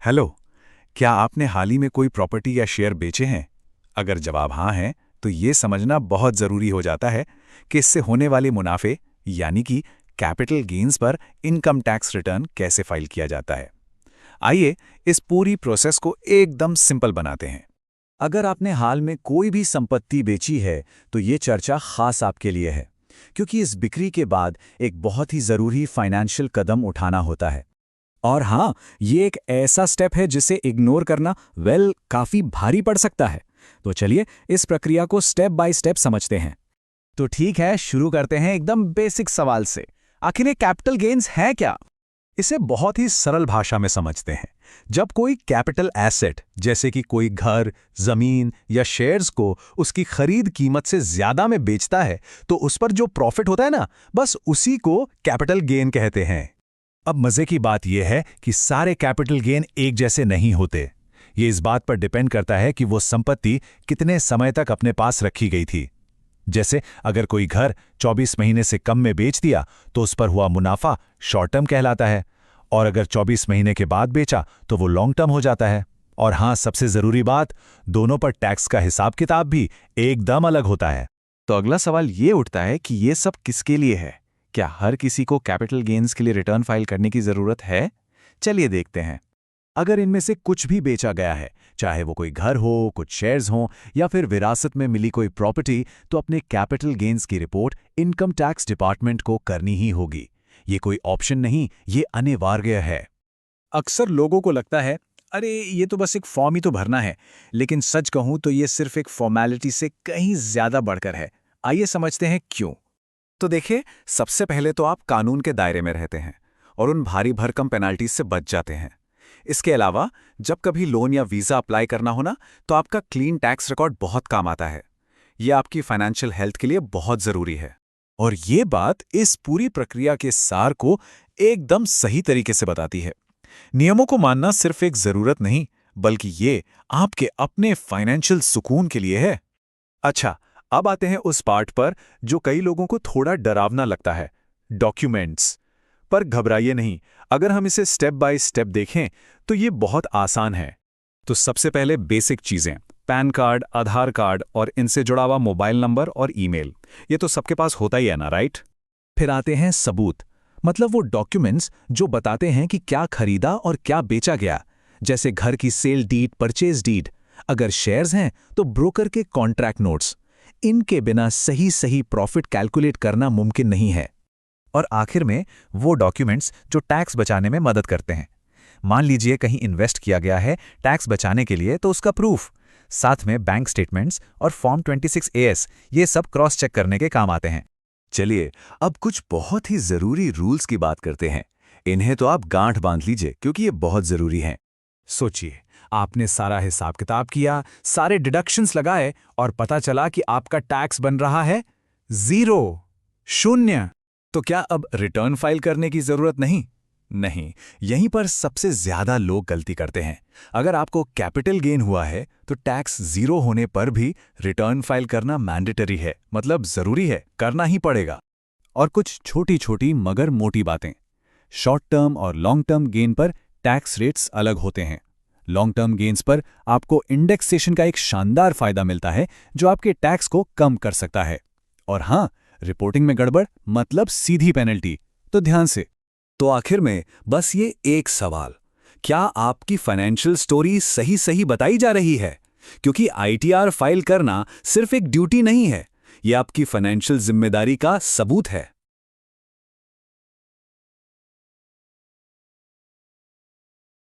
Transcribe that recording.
Hello. क्या आपने हाल ही में कोई प्रॉपर्टी या शेयर बेचे हैं? अगर जवाब हाँ है, तो ये समझना बहुत ज़रूरी हो जाता है कि इससे होने वाले मुनाफे यानी कि कैपिटल गेन्स पर इनकम टैक्स रिटर्न कैसे फाइल किया जाता है। आइए इस पूरी प्रोसेस को एकदम सिंपल बनाते हैं। अगर आपने हाल में कोई भी संपत्ति बेची है तो ये चर्चा खास आपके लिए है, क्योंकि इस बिक्री के बाद एक बहुत ही ज़रूरी फाइनेंशियल कदम उठाना होता है। और हाँ, ये एक ऐसा स्टेप है जिसे इग्नोर करना काफ़ी भारी पड़ सकता है। तो चलिए इस प्रक्रिया को स्टेप बाय स्टेप समझते हैं। तो ठीक है, शुरू करते हैं एकदम बेसिक सवाल से। आखिर ये कैपिटल गेन्स है क्या? इसे बहुत ही सरल भाषा में समझते हैं। जब कोई कैपिटल एसेट जैसे कि कोई घर, जमीन या शेयर्स को उसकी खरीद कीमत से ज्यादा में बेचता है, तो उस पर जो प्रॉफिट होता है ना, बस उसी को कैपिटल गेन कहते हैं। अब मजे की बात यह है कि सारे कैपिटल गेन एक जैसे नहीं होते। ये इस बात पर डिपेंड करता है कि वो संपत्ति कितने समय तक अपने पास रखी गई थी। जैसे अगर कोई घर 24 महीने से कम में बेच दिया तो उस पर हुआ मुनाफा शॉर्ट टर्म कहलाता है, और अगर 24 महीने के बाद बेचा तो वो लॉन्ग टर्म हो जाता है। और हाँ, सबसे जरूरी बात, दोनों पर टैक्स का हिसाब किताब भी एकदम अलग होता है। तो अगला सवाल ये उठता है कि ये सब किसके लिए है? क्या हर किसी को कैपिटल गेन्स के लिए रिटर्न फाइल करने की ज़रूरत है? चलिए देखते हैं। अगर इनमें से कुछ भी बेचा गया है, चाहे वो कोई घर हो, कुछ शेयर्स हों या फिर विरासत में मिली कोई प्रॉपर्टी, तो अपने कैपिटल गेन्स की रिपोर्ट इनकम टैक्स डिपार्टमेंट को करनी ही होगी। ये कोई ऑप्शन नहीं, ये अनिवार्य है। अक्सर लोगों को लगता है, अरे ये तो बस एक फॉर्म ही तो भरना है, लेकिन सच कहूं तो ये सिर्फ एक फॉर्मेलिटी से कहीं ज़्यादा बढ़कर है। आइए समझते हैं क्यों। तो देखिए, सबसे पहले तो आप कानून के दायरे में रहते हैं और उन भारी भरकम पेनाल्टीज से बच जाते हैं। इसके अलावा जब कभी लोन या वीज़ा अप्लाई करना हो ना, तो आपका क्लीन टैक्स रिकॉर्ड बहुत काम आता है। ये आपकी फाइनेंशियल हेल्थ के लिए बहुत ज़रूरी है। और ये बात इस पूरी प्रक्रिया के सार को एकदम सही तरीके से बताती है। नियमों को मानना सिर्फ एक ज़रूरत नहीं, बल्कि ये आपके अपने फाइनेंशियल सुकून के लिए है। अच्छा, अब आते हैं उस पार्ट पर जो कई लोगों को थोड़ा डरावना लगता है, डॉक्यूमेंट्स। पर घबराइए नहीं, अगर हम इसे स्टेप बाय स्टेप देखें तो ये बहुत आसान है। तो सबसे पहले बेसिक चीज़ें, पैन कार्ड, आधार कार्ड और इनसे जुड़ा हुआ मोबाइल नंबर और ईमेल। ये तो सबके पास होता ही है ना, राइट? फिर आते हैं सबूत, मतलब वो डॉक्यूमेंट्स जो बताते हैं कि क्या खरीदा और क्या बेचा गया, जैसे घर की सेल डीड, परचेज डीड। अगर शेयर्स हैं तो ब्रोकर के कॉन्ट्रैक्ट नोट्स। इनके बिना सही सही प्रॉफिट कैलकुलेट करना मुमकिन नहीं है। और आखिर में वो डॉक्यूमेंट्स जो टैक्स बचाने में मदद करते हैं। मान लीजिए कहीं इन्वेस्ट किया गया है टैक्स बचाने के लिए, तो उसका प्रूफ। साथ में बैंक स्टेटमेंट्स और फॉर्म 26AS, ये सब क्रॉस चेक करने के काम आते हैं। चलिए अब कुछ बहुत ही ज़रूरी रूल्स की बात करते हैं। इन्हें तो आप गांठ बांध लीजिए क्योंकि ये बहुत ज़रूरी हैं। सोचिए, आपने सारा हिसाब किताब किया, सारे डिडक्शंस लगाए और पता चला कि आपका टैक्स बन रहा है 0, 0। तो क्या अब रिटर्न फाइल करने की जरूरत नहीं? नहीं, यहीं पर सबसे ज्यादा लोग गलती करते हैं। अगर आपको कैपिटल गेन हुआ है तो टैक्स 0 होने पर भी रिटर्न फाइल करना मैंडेटरी है, मतलब जरूरी है, करना ही पड़ेगा। और कुछ छोटी छोटी मगर मोटी बातें। शॉर्ट टर्म और लॉन्ग टर्म गेन पर टैक्स रेट्स अलग होते हैं। लॉन्ग टर्म गेन्स पर आपको इंडेक्सेशन का एक शानदार फायदा मिलता है जो आपके टैक्स को कम कर सकता है। और हाँ, रिपोर्टिंग में गड़बड़ मतलब सीधी पेनल्टी, तो ध्यान से। तो आखिर में बस ये एक सवाल, क्या आपकी फाइनेंशियल स्टोरी सही सही बताई जा रही है? क्योंकि ITR फाइल करना सिर्फ एक ड्यूटी नहीं है, ये आपकी फाइनेंशियल जिम्मेदारी का सबूत है।